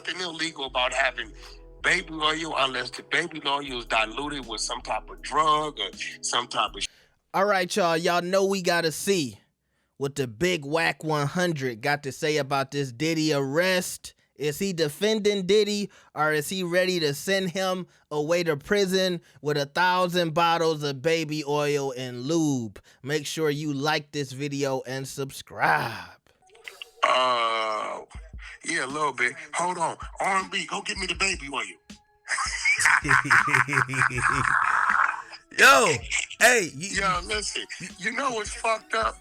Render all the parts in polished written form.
nothing illegal about having baby oil unless the baby oil is diluted with some type of drug or some type of. All right, y'all. Y'all know we gotta see what the big Wack 100 got to say about this Diddy arrest. Is he defending Diddy, or is he ready to send him away to prison with 1,000 bottles of baby oil and lube? Make sure you like this video and subscribe. Yeah, a little bit. Hold on. R&B, go get me the baby oil. Yo, hey. Yo, listen. You know what's fucked up?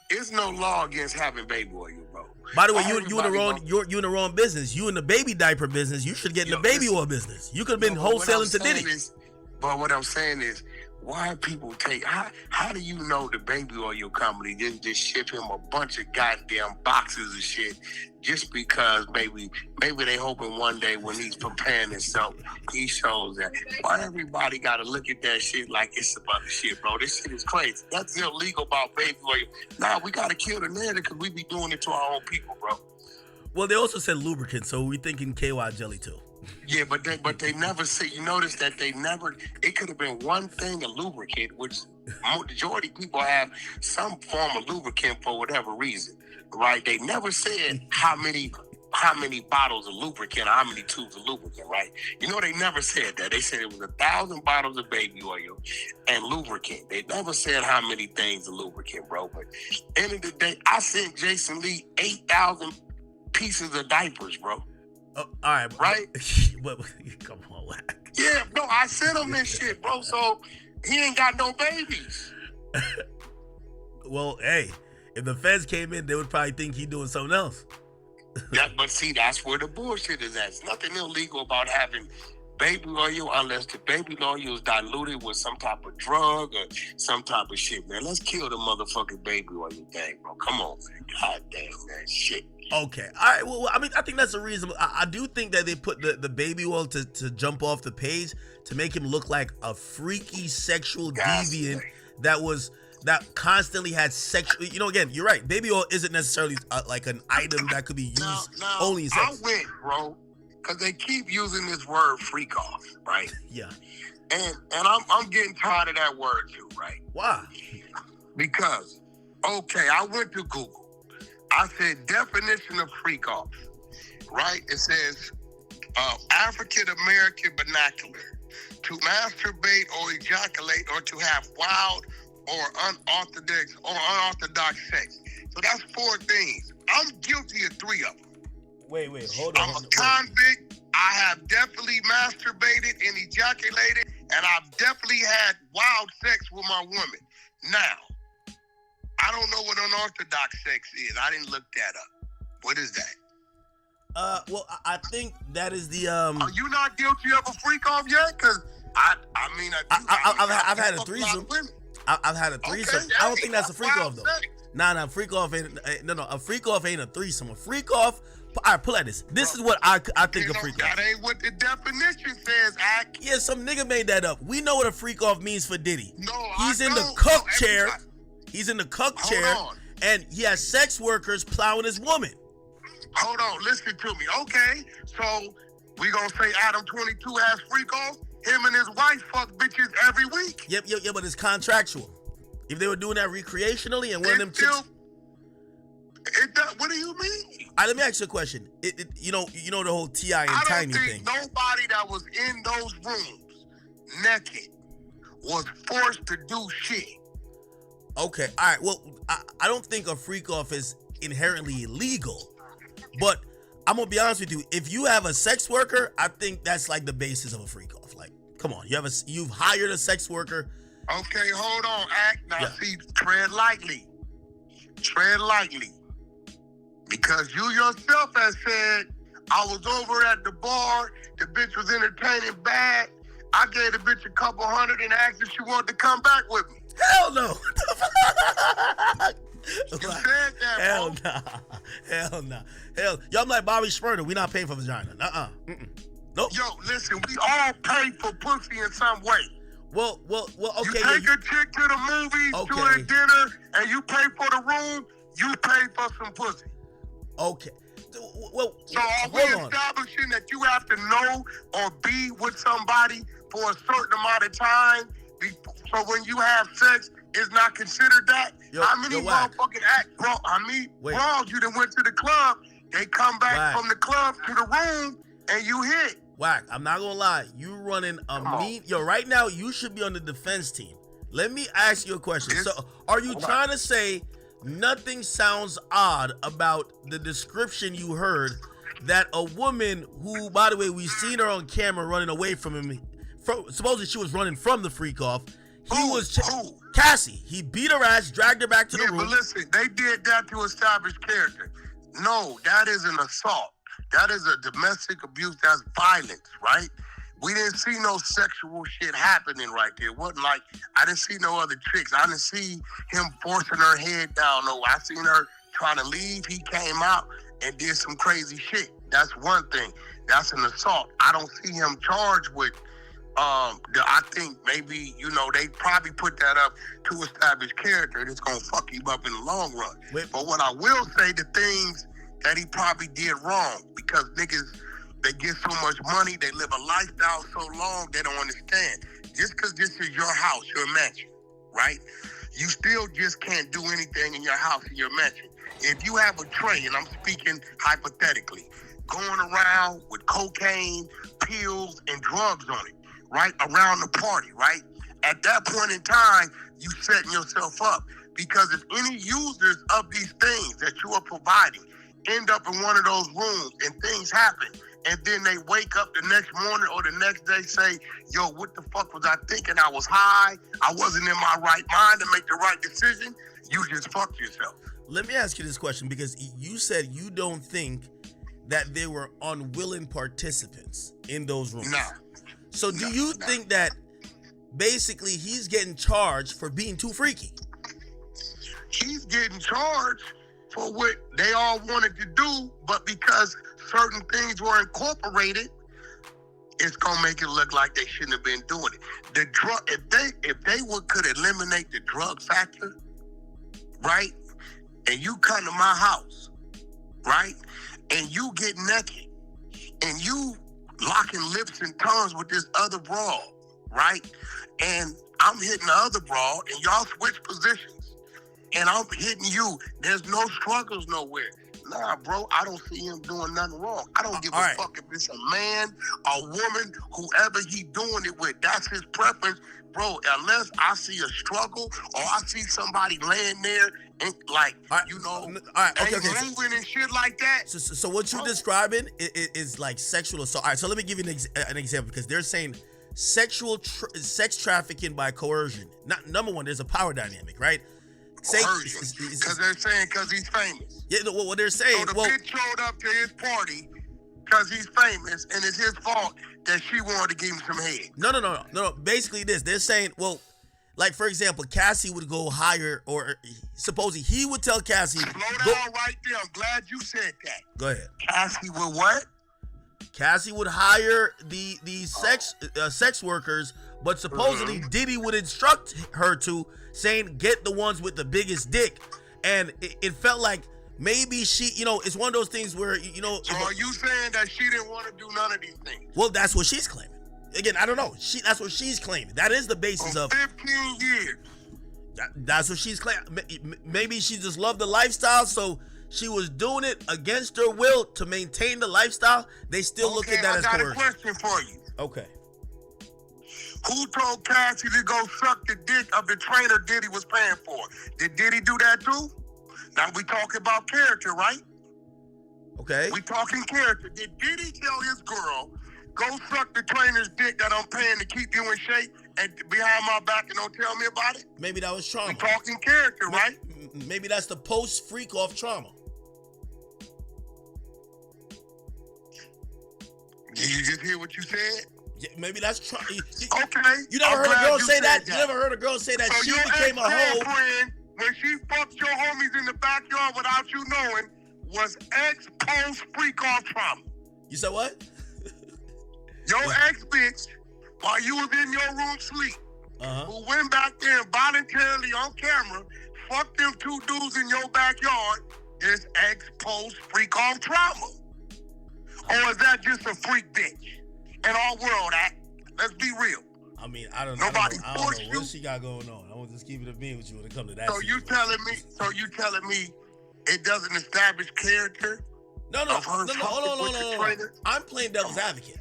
There's no law against having baby oil, bro. By the way, you in the wrong business. You in the baby diaper business. You should get in the baby oil business. You could have been wholesaling to Diddy. But what I'm saying is, why people take? How do you know the baby oil company didn't just ship him a bunch of goddamn boxes of shit just because maybe they hoping one day when he's preparing himself he shows that? Why everybody got to look at that shit like it's about the shit, bro? This shit is crazy. That's illegal about baby oil. Nah, we got to kill the narrative because we be doing it to our own people, bro. Well, they also said lubricant, so we thinking KY jelly too. Yeah, but they never say. You notice that they never. It could have been one thing, a lubricant, which majority of people have some form of lubricant for whatever reason, right? They never said how many bottles of lubricant, or how many tubes of lubricant, right? You know, they never said that. They said it was 1,000 bottles of baby oil and lubricant. They never said how many things of lubricant, bro. But end of the day, I sent Jason Lee 8,000 pieces of diapers, bro. Oh, all right, right? But come on, Wack. Yeah, no, I sent him this shit, bro. So he ain't got no babies. Well, hey, if the feds came in, they would probably think he doing something else. Yeah, but see, that's where the bullshit is at. It's nothing illegal about having baby oil unless the baby oil is diluted with some type of drug or some type of shit, man. Let's kill the motherfucking baby oil thing, bro. Come on, man. God damn, man. Shit. Okay. All right. Well, I mean, I think that's a reasonable. I do think that they put the baby oil to jump off the page to make him look like a freaky sexual deviant that constantly had sexual. You know, again, you're right. Baby oil isn't necessarily like an item that could be used only in sex. I went, bro, because they keep using this word freak off, right? Yeah. And I'm getting tired of that word too, right? Why? Because, okay, I went to Google. I said definition of freak off, right? It says African American vernacular, to masturbate or ejaculate or to have wild or unorthodox sex. So that's 4 things. I'm guilty of 3 of them. Wait, hold on. I'm a convict. I have definitely masturbated and ejaculated, and I've definitely had wild sex with my woman. Now, I don't know what unorthodox sex is. I didn't look that up. What is that? Well, I think that is the Are you not guilty of a freak off yet? Because I've had a threesome. I've had a threesome. Okay, I don't think that's a freak off though. Sex. Nah, freak off ain't a freak off ain't a threesome. A freak off. All right, pull at this. This is what I think a freak off. That ain't what the definition says, Ack. Yeah, some nigga made that up. We know what a freak off means for Diddy. No, he's I in don't. the cuck No, chair. everybody. He's in the cuck chair, and he has sex workers plowing his woman. Hold on, listen to me. Okay, so we gonna say Adam 22 has freak off? Him and his wife fuck bitches every week. Yep, but it's contractual. If they were doing that recreationally and one of them chicks. What do you mean? All right, let me ask you a question. You know the whole T.I. and Tiny thing. Nobody that was in those rooms naked was forced to do shit. Okay, all right. Well, I don't think a freak off is inherently illegal, but I'm gonna be honest with you. If you have a sex worker, I think that's like the basis of a freak off. Like, come on, you've hired a sex worker. Okay, hold on, Act. Now, see, tread lightly. Because you yourself has said, I was over at the bar, the bitch was entertaining bad. I gave the bitch a couple $100 and asked if she wanted to come back with me. Hell no. You said that, Hell nah. Y'all like Bobby Schmurder. We not paying for vagina. Nope. Yo, listen, we all pay for pussy in some way. Well, okay. You take a chick to the movies, to a dinner, and you pay for the room, you pay for some pussy. Okay. Well, so are we establishing you have to know or be with somebody for a certain amount of time? So when you have sex, it's not considered that? How many motherfucking bros you done went to the club, they come back from the club to the room, and you hit. Wack, I'm not gonna lie. You running a mean... Yo, right now, you should be on the defense team. Let me ask you a question. So, are you trying to say nothing sounds odd about the description you heard that a woman who, by the way, we've seen her on camera running away from him, supposedly she was running from the freak off. Cassie. He beat her ass, dragged her back to the room. But listen, they did that to establish character. No, that is an assault. That is a domestic abuse. That's violence, right? We didn't see no sexual shit happening right there. It wasn't like, I didn't see no other tricks. I didn't see him forcing her head down. No, I seen her trying to leave. He came out and did some crazy shit. That's one thing. That's an assault. I don't see him charged with, I think maybe, they probably put that up to establish character, and it's going to fuck him up in the long run. But what I will say, the things that he probably did wrong, because niggas, they get so much money, they live a lifestyle so long, they don't understand. Just because this is your house, your mansion, right? You still just can't do anything in your house, in your mansion. If you have a tray, and I'm speaking hypothetically, going around with cocaine, pills, and drugs on it, right, around the party, right? At that point in time, you setting yourself up, because if any users of these things that you are providing end up in one of those rooms and things happen, and then they wake up the next morning or the next day say, yo, what the fuck was I thinking? I was high. I wasn't in my right mind to make the right decision. You just fucked yourself. Let me ask you this question, because you said you don't think that they were unwilling participants in those rooms. No. So do you think that basically he's getting charged for being too freaky? He's getting charged for what they all wanted to do, but because certain things were incorporated, it's gonna make it look like they shouldn't have been doing it. The drug, if they could eliminate the drug factor, right? And you come to my house, right? And you get naked, and you locking lips and tongues with this other broad, right? And I'm hitting the other broad, and y'all switch positions. And I'm hitting you. There's no struggles nowhere. Nah, bro, I don't see him doing nothing wrong. I don't give a fuck if it's a man, a woman, whoever he doing it with. That's his preference. Bro, unless I see a struggle or I see somebody laying there and moving and shit like that. So what you're describing is like sexual assault. All right, so let me give you an example, because they're saying sex trafficking by coercion. Number one, there's a power dynamic, right? Because they're saying because he's famous. Yeah, what they're saying. So the bitch showed up to his party because he's famous, and it's his fault that she wanted to give him some head. No. Basically, they're saying, well, like for example, Cassie would go hire, or supposedly he would tell Cassie. Slow down right there. I'm glad you said that. Go ahead. Cassie would what? Cassie would hire the sex workers, but supposedly Diddy would instruct her to, saying, get the ones with the biggest dick. And it felt like maybe she, it's one of those things where, So are you saying that she didn't want to do none of these things? Well, that's what she's claiming. Again, I don't know. That's what she's claiming. That is the basis of 15 years. That's what she's claiming. Maybe she just loved the lifestyle, so she was doing it against her will to maintain the lifestyle. They still look at that as coercion. I got a question for you. Okay. Who told Cassie to go suck the dick of the trainer Diddy was paying for? Did Diddy do that too? Now we talking about character, right? Okay. We talking character. Did Diddy tell his girl, go suck the trainer's dick that I'm paying to keep you in shape, and behind my back and don't tell me about it? Maybe that was trauma. We talking character, right? Maybe that's the post-freak-off trauma. Did you just hear what you said? Yeah, maybe that's trauma. Okay. You never heard a girl say that? You never heard a girl say that so she became a hoe? When she fucked your homies in the backyard without you knowing, was ex-post freak-off trauma. You said what? Your ex-bitch, while you was in your room sleep, who went back there and voluntarily on camera, fucked them two dudes in your backyard, is ex-post freak-off trauma. Or is that just a freak bitch? In our world, let's be real. I mean, I don't Nobody know forced what you. she got going on. I want to just keep it a being with you when it comes to that. So you telling me it doesn't establish character? No, hold on. I'm playing devil's advocate.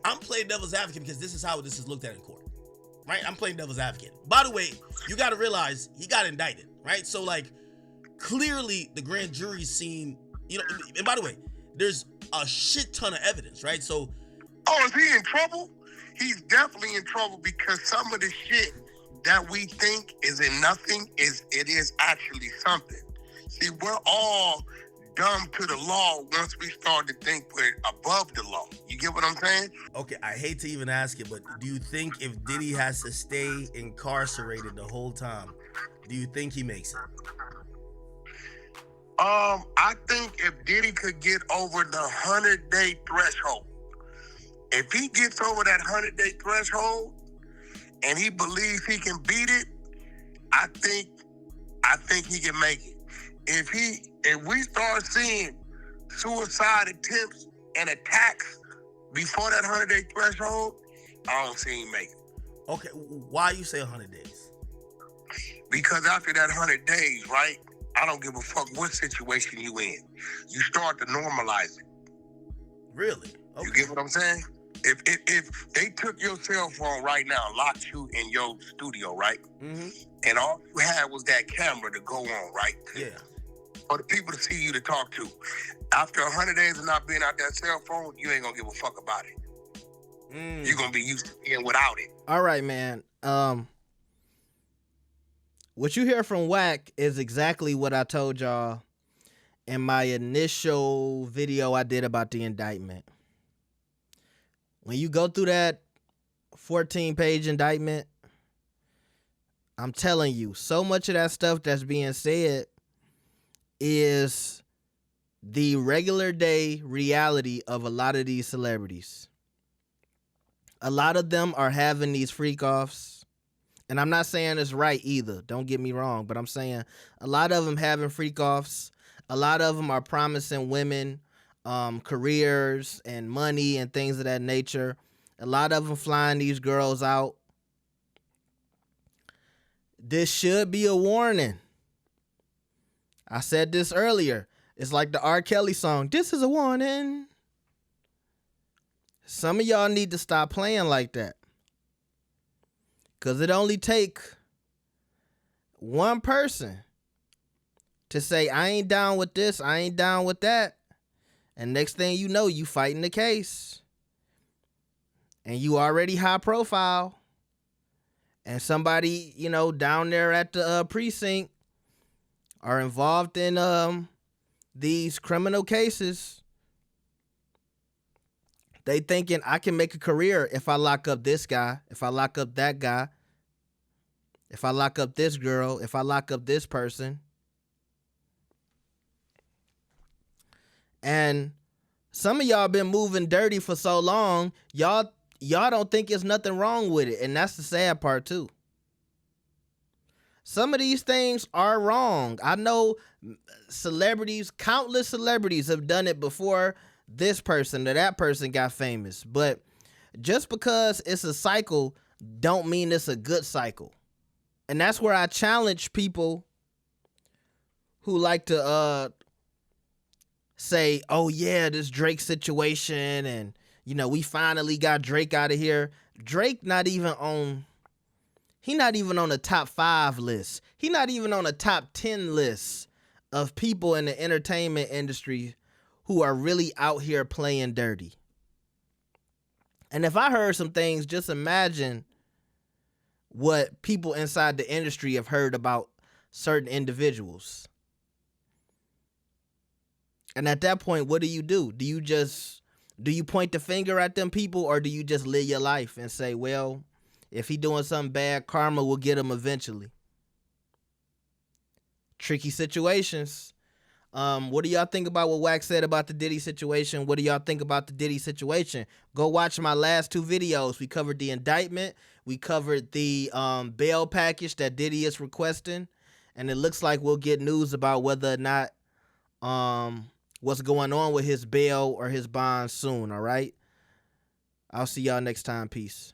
I'm playing devil's advocate because this is how this is looked at in court, right? I'm playing devil's advocate. By the way, you got to realize he got indicted, right? So like, clearly the grand jury's seen, you know. And by the way, there's a shit ton of evidence, right? So, is he in trouble? He's definitely in trouble because some of the shit that we think is in nothing is actually something. See, we're all dumb to the law once we start to think we're above the law. You get what I'm saying? Okay, I hate to even ask it, but do you think if Diddy has to stay incarcerated the whole time, do you think he makes it? I think if Diddy could get over the 100-day threshold, if he gets over that 100-day threshold and he believes he can beat it, I think he can make it. If we start seeing suicide attempts and attacks before that 100-day threshold, I don't see him make it. Okay, why you say 100 days? Because after that 100 days, right, I don't give a fuck what situation you in. You start to normalize it. Really? Okay. You get what I'm saying? If they took your cell phone right now, locked you in your studio, right? Mm-hmm. And all you had was that camera to go on, right? Yeah. For the people to see you to talk to. After 100 days of not being out that cell phone, you ain't gonna give a fuck about it. You're gonna be used to being without it. All right, man. What you hear from Wack is exactly what I told y'all in my initial video I did about the indictment. When you go through that 14-page indictment, I'm telling you, so much of that stuff that's being said is the regular day reality of a lot of these celebrities. A lot of them are having these freak offs. And I'm not saying it's right either. Don't get me wrong. But I'm saying a lot of them having freak offs. A lot of them are promising women careers and money and things of that nature. A lot of them flying these girls out. This should be a warning. I said this earlier. It's like the R. Kelly song. This is a warning. Some of y'all need to stop playing like that. Because it only take one person to say, I ain't down with this, I ain't down with that. And next thing you know, you fighting the case. And you already high profile. And somebody, you know, down there at the precinct are involved in these criminal cases. They thinking I can make a career if I lock up this guy, if I lock up that guy, if I lock up this girl, if I lock up this person. And some of y'all been moving dirty for so long, y'all don't think there's nothing wrong with it. And that's the sad part too. Some of these things are wrong. I know celebrities, countless celebrities have done it before this person or that person got famous. But just because it's a cycle don't mean it's a good cycle. And that's where I challenge people who like to say, oh yeah, this Drake situation and, you know, we finally got Drake out of here. Drake not even on the top 5 list. He not even on the top 10 list of people in the entertainment industry who are really out here playing dirty. And if I heard some things, just imagine what people inside the industry have heard about certain individuals. And at that point, what do? Do you point the finger at them people, or do you just live your life and say, well, if he doing something bad, karma will get him eventually? Tricky situations. What do y'all think about what Wack said about the Diddy situation? What do y'all think about the Diddy situation? Go watch my last 2 videos. We covered the indictment. We covered the bail package that Diddy is requesting. And it looks like we'll get news about whether or not what's going on with his bail or his bond soon, all right? I'll see y'all next time. Peace.